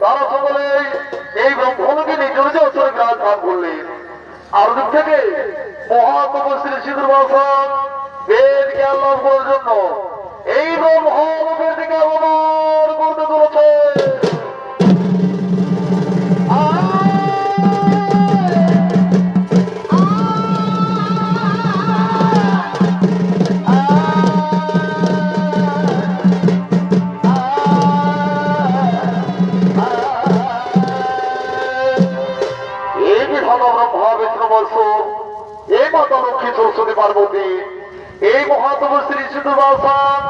তারা সকলে এই ব্রহ্মকে নিজের যে অচরে বিরাজমান করলেন। আর দিক থেকে মহাতপশ্রী সিঁদুর বাসন বেদ জ্ঞান লাভ করার জন্য এই ব্রহ্মের দিকে অবদান করতে চলেছে। এই মাতা লক্ষ্মী সরস্বতী পার্বতী এই মহাতপশ্রী সিঁদুর বাসন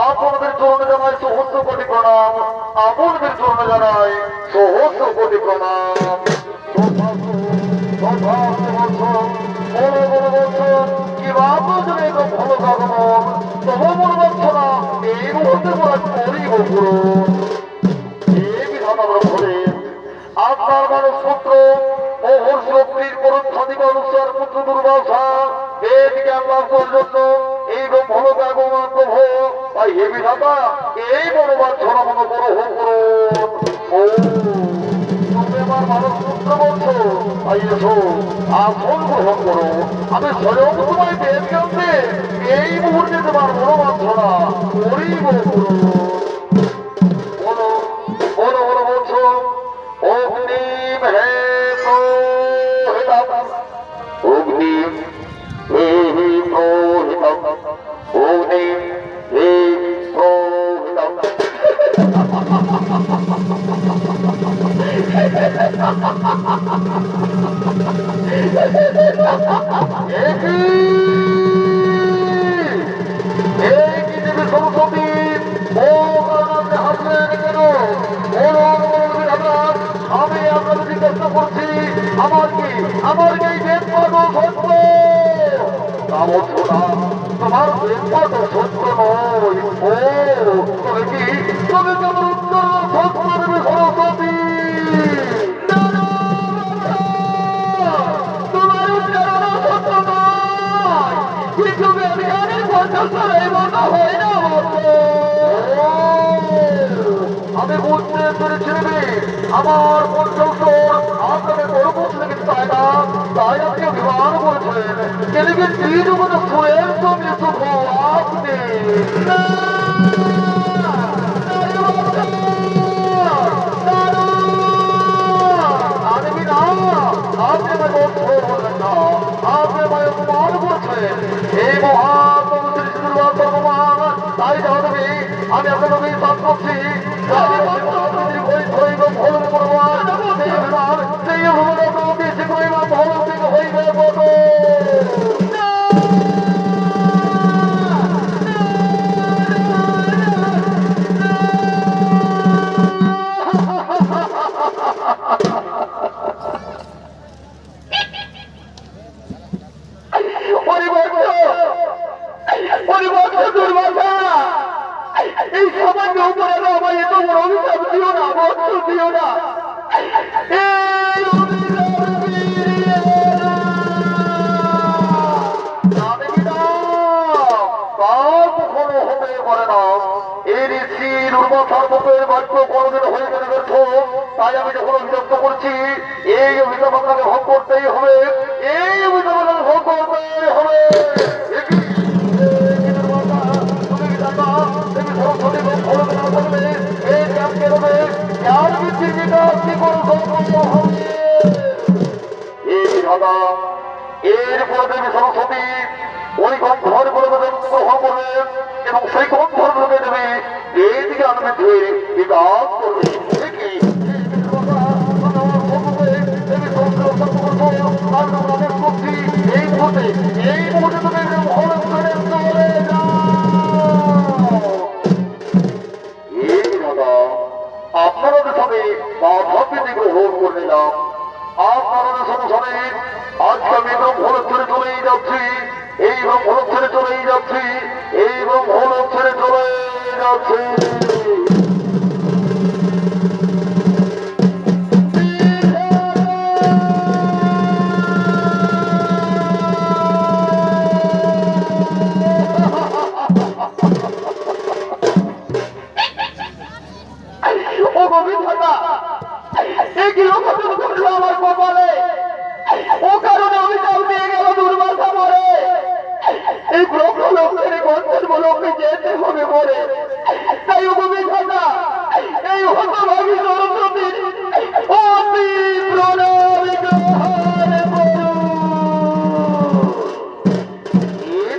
আপনাদের চরণে জানাই সহস্র কোটি প্রণাম, আপনাদের চরণে জানাই সহস্র কোটি প্রণাম। এই মুহূর্তে আপনার মানুষ পুত্র মোহর শক্তির পরোক্ষাধিক অনুসার পুত্র দুর্বাসা বেদ জ্ঞান লাভ করার জন্য এই ব্রহ্মলোক আগমন প্রভু তাই হে বিধাতা এই মনোবাদ ছড়া মনো করো হোম করো। তুমি আমার মানুষ পুত্র বলছো তাই এসো আসন গ্রহণ করো। আমি স্বয়ং তোমায় বেদ জ্ঞানতে এই মুহূর্তে তোমার মনোবাদ ছড়া করিব করো। বলো বলো বলো বলছো অগ্নিম হে অগ্নিম হে প্রহিতম অগ্নিম হে প্রহিতম। সরস্বতী ও হাসলেন কেন? আমি আপনাদের জিজ্ঞাসা করছি আমার কি এই বেদ পাঠও সত্য? তা বলছো না তোমার বেদ পাঠও সত্য নয়। ও তবে কি তবে তোমার উত্তর সত্য দেবে সরস্বতী? তোমার উচ্চারণ সত্য নয় কিন্তু বেদজ্ঞানের কণ্ঠস্বর এই মতো হয় না। আমি বুঝতে পেরেছি আমার কণ্ঠস্বর আপনাদের গর্ববোধ লেগে চায় না, তাই আপনি অভিমান করেছেন। কিন্তু তিন মতো সুরের সঙ্গে শুধু আপনি আপনি বললেন না, আপনি আমায় অপমান করছেন। এই মহান তাই জানবি আমি আপনাকে বিশ্বাস করছি এই সামান্য উপরে আমার এত বড় অভিশাপ দিও না, বস্তু দিও না। কখনো হতে পারে না। এই ঋষি দুর্বাসার মতের বাক্য কোনদিন হয়ে গেলে ব্যর্থ। তাই আমি যখন অভিযুক্ত করছি এই অভিযোগ আপনাকে ভোগ করতেই হবে, এই অভিযোগ আপনাকে ভোগ করতেই হবে। এরপরে দেবী সরস্বতী ওই গন্ধর গ্রহণ করবেন এবং সেই গন্ধর লোকে দেবে এইদিকে আনবে বিকাশ করবে। এই মুহূর্তে তুমি করে নিলাম। আপনার সংসারে আজকে আমি ব্রহ্মলোক ছেড়ে চলেই যাচ্ছি, এই ব্রহ্মলোক ছেড়ে চলেই যাচ্ছি, এই ব্রহ্মলোক ছেড়ে চলে যাচ্ছি। ও গোবিন্দ দাদা, এই কি লোক করলো আমার কপালে? ও কারণে আমি তাও দিয়ে গেল দুর্বাসা মরে। এই ব্রহ্ম লোক ছেড়ে গন্তব্য লোকে যেতে হবে মরে। তাই ও গোবিন্দ দাদা, এই হতভাগী সরস্বতী অতি প্রণামী গ্রহণ করুন।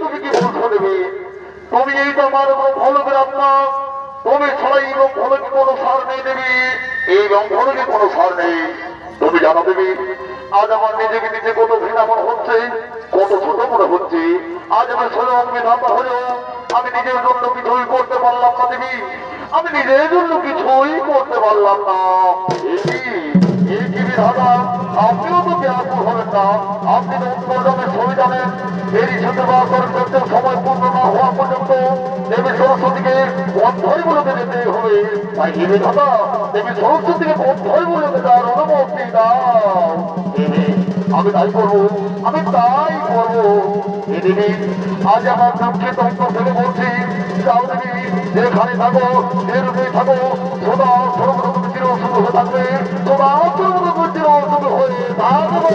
তুমি কি বলছো দেবী? তুমি এই তো আমার ব্রহ্মলোকের আত্মা, তুমি ছাড়া এই ব্রহ্মলোকে কোনো সার নেই দেবী, এই ব্রহ্মলোকে কোনো সার নেই। তুমি জানো দেবী, আজ আমার নিজেকে নিজে কত ঘৃণা মনে হচ্ছে, কত ছোট মনে হচ্ছে। আজ আমার স্বয়ং বিধাতা হলেও আমি নিজের জন্য কিছুই করতে পারলাম না দেবী, আমি নিজের জন্য কিছুই করতে পারলাম না। এই কি বিধাতা, আপনিও তো জ্ঞানপুর হবেন না, আপনি তো অন্তর্জনের ছবি জানেন। এই সাথে করতে সময় পূর্ণ না হওয়া পর্যন্ত দেবী সরস্বতীকে বন্ধই বলতে যেতে হবে। তাই এই বিধাতা, দেবী সরস্বতীকে বন্ধই বলতে তার অনুমতি দাও। আমি তাই করবো, আমি তাই করবো। দেবী, আজ আমার দুঃখিত অন্তর থেকে বলছি, যাও দেবী, যেখানে থাকো যেরূপে থাকো, সদা সর্বদা তুমি চির শুধু হয়ে থাকবে, সদা সর্বদা চির শুধু হয়ে থাকবে।